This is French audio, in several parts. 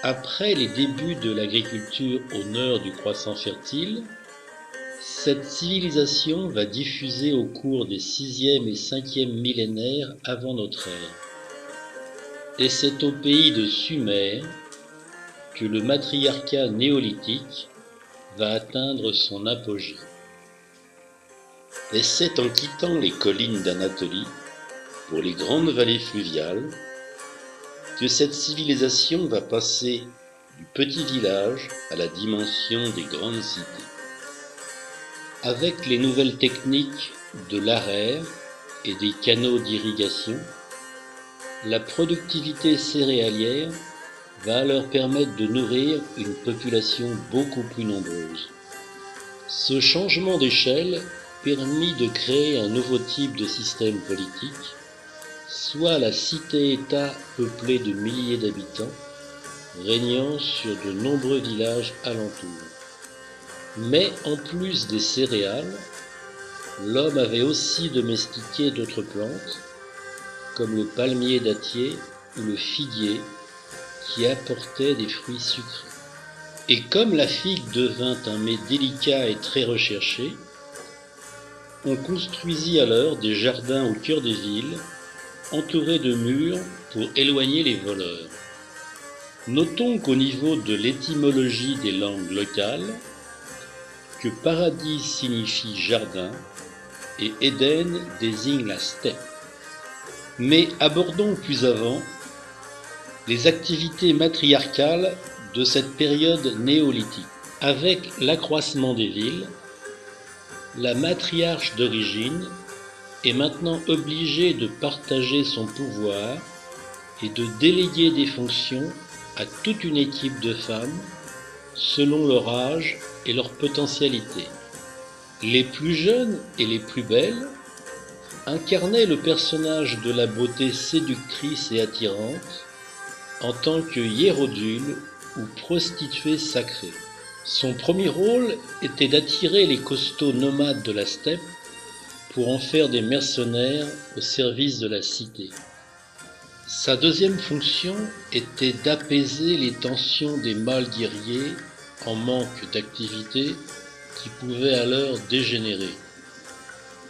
Après les débuts de l'agriculture au nord du croissant fertile, cette civilisation va diffuser au cours des 6e et 5e millénaires avant notre ère. Et c'est au pays de Sumer que le matriarcat néolithique va atteindre son apogée. Et c'est en quittant les collines d'Anatolie pour les grandes vallées fluviales que cette civilisation va passer du petit village à la dimension des grandes cités. Avec les nouvelles techniques de l'araire et des canaux d'irrigation, la productivité céréalière va leur permettre de nourrir une population beaucoup plus nombreuse. Ce changement d'échelle permit de créer un nouveau type de système politique, soit la cité-État peuplée de milliers d'habitants, régnant sur de nombreux villages alentours. Mais en plus des céréales, l'homme avait aussi domestiqué d'autres plantes, comme le palmier dattier ou le figuier, qui apportaient des fruits sucrés. Et comme la figue devint un mets délicat et très recherché, on construisit alors des jardins au cœur des villes, entourés de murs pour éloigner les voleurs. Notons qu'au niveau de l'étymologie des langues locales, que paradis signifie jardin et Éden désigne la steppe. Mais abordons plus avant les activités matriarcales de cette période néolithique. Avec l'accroissement des villes, la matriarche d'origine est maintenant obligée de partager son pouvoir et de déléguer des fonctions à toute une équipe de femmes selon leur âge et leur potentialité. Les plus jeunes et les plus belles incarnaient le personnage de la beauté séductrice et attirante en tant que hiérodule ou prostituée sacrée. Son premier rôle était d'attirer les costauds nomades de la steppe pour en faire des mercenaires au service de la cité. Sa deuxième fonction était d'apaiser les tensions des mâles guerriers en manque d'activité qui pouvaient alors dégénérer.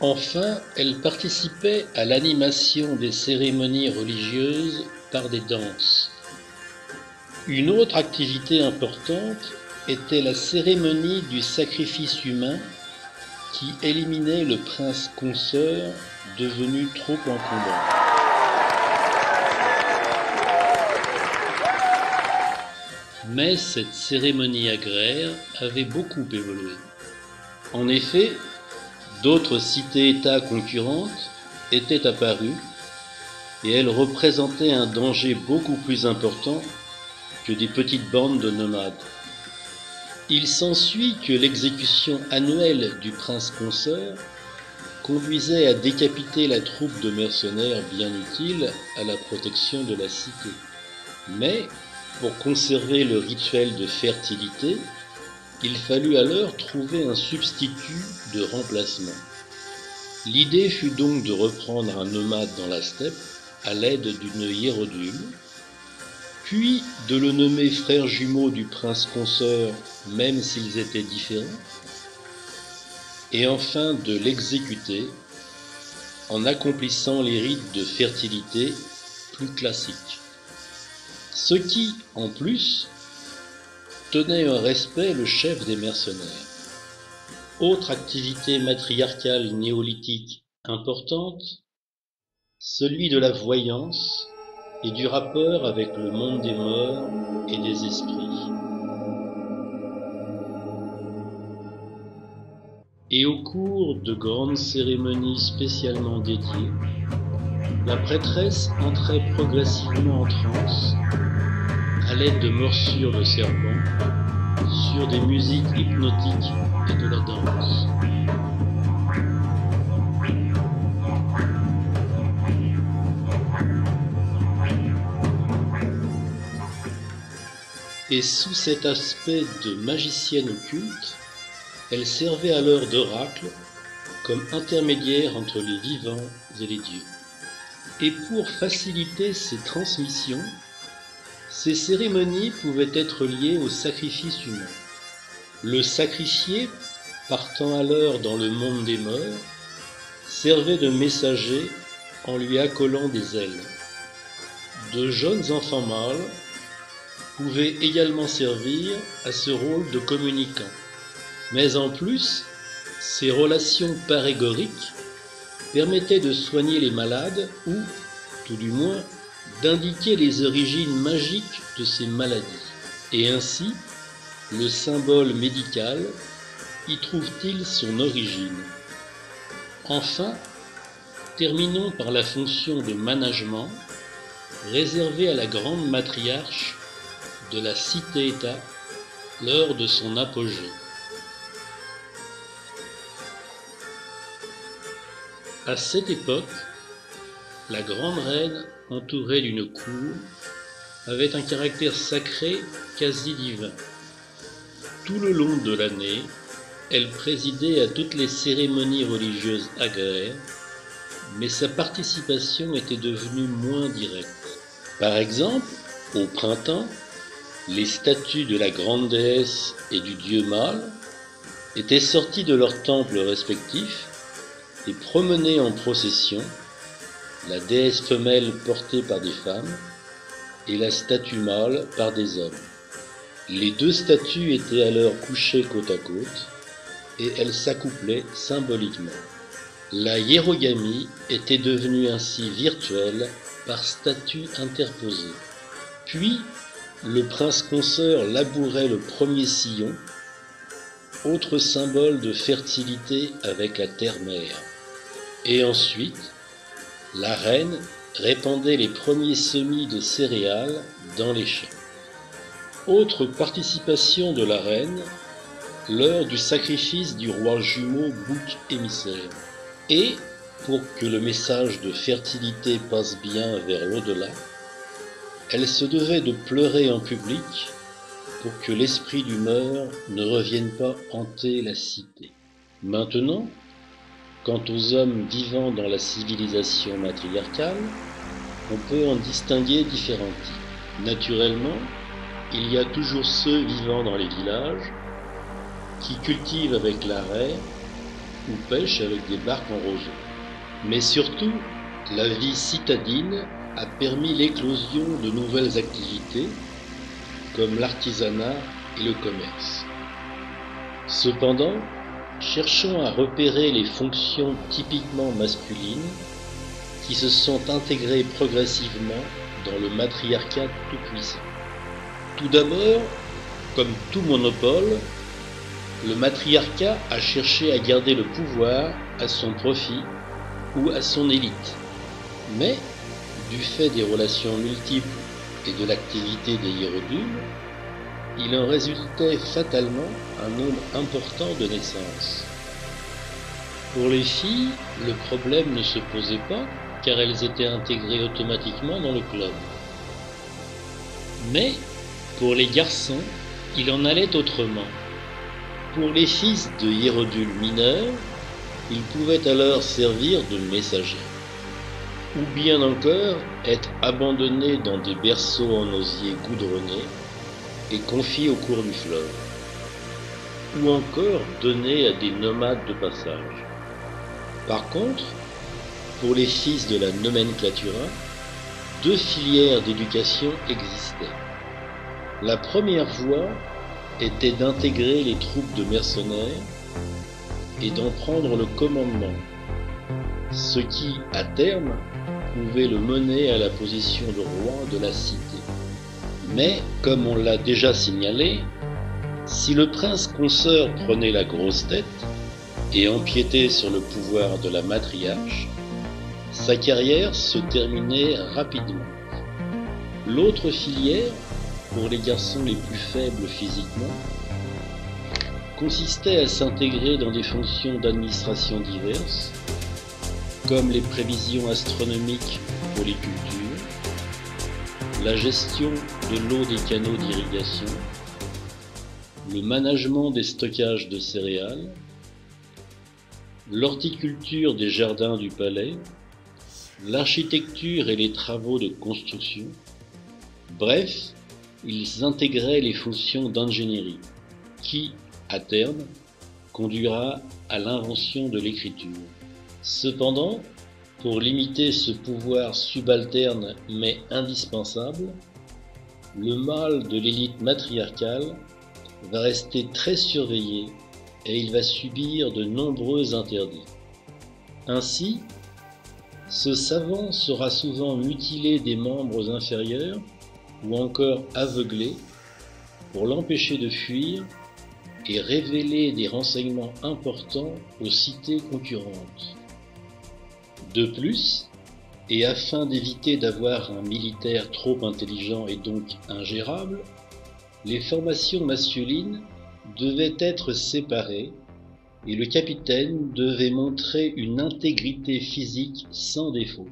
Enfin, elle participait à l'animation des cérémonies religieuses par des danses. Une autre activité importante était la cérémonie du sacrifice humain qui éliminait le prince consort devenu trop encombrant. Mais cette cérémonie agraire avait beaucoup évolué. En effet, d'autres cités-États concurrentes étaient apparues et elles représentaient un danger beaucoup plus important que des petites bandes de nomades. Il s'ensuit que l'exécution annuelle du prince consort conduisait à décapiter la troupe de mercenaires bien utiles à la protection de la cité. Mais, pour conserver le rituel de fertilité, il fallut alors trouver un substitut de remplacement. L'idée fut donc de reprendre un nomade dans la steppe à l'aide d'une hiérodule, puis de le nommer frère jumeau du prince consort, même s'ils étaient différents, et enfin de l'exécuter en accomplissant les rites de fertilité plus classiques. Ce qui, en plus, tenait en respect le chef des mercenaires. Autre activité matriarcale néolithique importante, celui de la voyance et du rapport avec le monde des morts et des esprits. Et au cours de grandes cérémonies spécialement dédiées, La prêtresse entrait progressivement en transe, à l'aide de morsures de serpents, sur des musiques hypnotiques et de la danse. Et sous cet aspect de magicienne occulte, elle servait alors d'oracle comme intermédiaire entre les vivants et les dieux. Et pour faciliter ces transmissions, ces cérémonies pouvaient être liées au sacrifice humain. Le sacrifié, partant alors dans le monde des morts, servait de messager en lui accolant des ailes. De jeunes enfants mâles pouvaient également servir à ce rôle de communicant. Mais en plus, ces relations parégoriques permettaient de soigner les malades ou, tout du moins, d'indiquer les origines magiques de ces maladies. Et ainsi, le symbole médical y trouve-t-il son origine. Enfin, terminons par la fonction de management réservée à la grande matriarche de la cité-État lors de son apogée. À cette époque, la grande reine, entourée d'une cour, avait un caractère sacré quasi divin. Tout le long de l'année, elle présidait à toutes les cérémonies religieuses agraires, mais sa participation était devenue moins directe. Par exemple, au printemps, les statues de la grande déesse et du dieu mâle étaient sorties de leurs temples respectifs et promenées en procession, la déesse femelle portée par des femmes et la statue mâle par des hommes. Les deux statues étaient alors couchées côte à côte et elles s'accouplaient symboliquement. La hiérogamie était devenue ainsi virtuelle par statues interposées. Puis, le prince consort labourait le premier sillon, autre symbole de fertilité avec la terre-mère. Et ensuite, la reine répandait les premiers semis de céréales dans les champs. Autre participation de la reine, lors du sacrifice du roi jumeau bouc émissaire. Et, pour que le message de fertilité passe bien vers l'au-delà, elle se devait de pleurer en public pour que l'esprit du mort ne revienne pas hanter la cité. Maintenant, quant aux hommes vivant dans la civilisation matriarcale, on peut en distinguer différents types. Naturellement, il y a toujours ceux vivant dans les villages qui cultivent avec l'arrêt ou pêchent avec des barques en roseau. Mais surtout, la vie citadine a permis l'éclosion de nouvelles activités comme l'artisanat et le commerce. Cependant, cherchons à repérer les fonctions typiquement masculines qui se sont intégrées progressivement dans le matriarcat tout-puissant. Tout d'abord, comme tout monopole, le matriarcat a cherché à garder le pouvoir à son profit ou à son élite. Mais, du fait des relations multiples et de l'activité des hiérodules, il en résultait fatalement un nombre important de naissances. Pour les filles, le problème ne se posait pas car elles étaient intégrées automatiquement dans le club. Mais, pour les garçons, il en allait autrement. Pour les fils de hiérodules mineurs, ils pouvaient alors servir de messagers, ou bien encore être abandonnés dans des berceaux en osier goudronnés et confiés au cours du fleuve, ou encore donnés à des nomades de passage. Par contre, pour les fils de la nomenclatura, deux filières d'éducation existaient. La première voie était d'intégrer les troupes de mercenaires et d'en prendre le commandement, ce qui, à terme, pouvait le mener à la position de roi de la cité. Mais, comme on l'a déjà signalé, si le prince consort prenait la grosse tête et empiétait sur le pouvoir de la matriarche, Sa carrière se terminait rapidement. L'autre filière, pour les garçons les plus faibles physiquement, consistait à s'intégrer dans des fonctions d'administration diverses, comme les prévisions astronomiques pour les cultures, la gestion de l'eau des canaux d'irrigation, le management des stockages de céréales, l'horticulture des jardins du palais, l'architecture et les travaux de construction. Bref, ils intégraient les fonctions d'ingénierie, qui, à terme, conduira à l'invention de l'écriture. Cependant, pour limiter ce pouvoir subalterne mais indispensable, le mâle de l'élite matriarcale va rester très surveillé et il va subir de nombreux interdits. Ainsi, ce savant sera souvent mutilé des membres inférieurs ou encore aveuglé pour l'empêcher de fuir et révéler des renseignements importants aux cités concurrentes. De plus, et afin d'éviter d'avoir un militaire trop intelligent et donc ingérable, les formations masculines devaient être séparées et le capitaine devait montrer une intégrité physique sans défaut.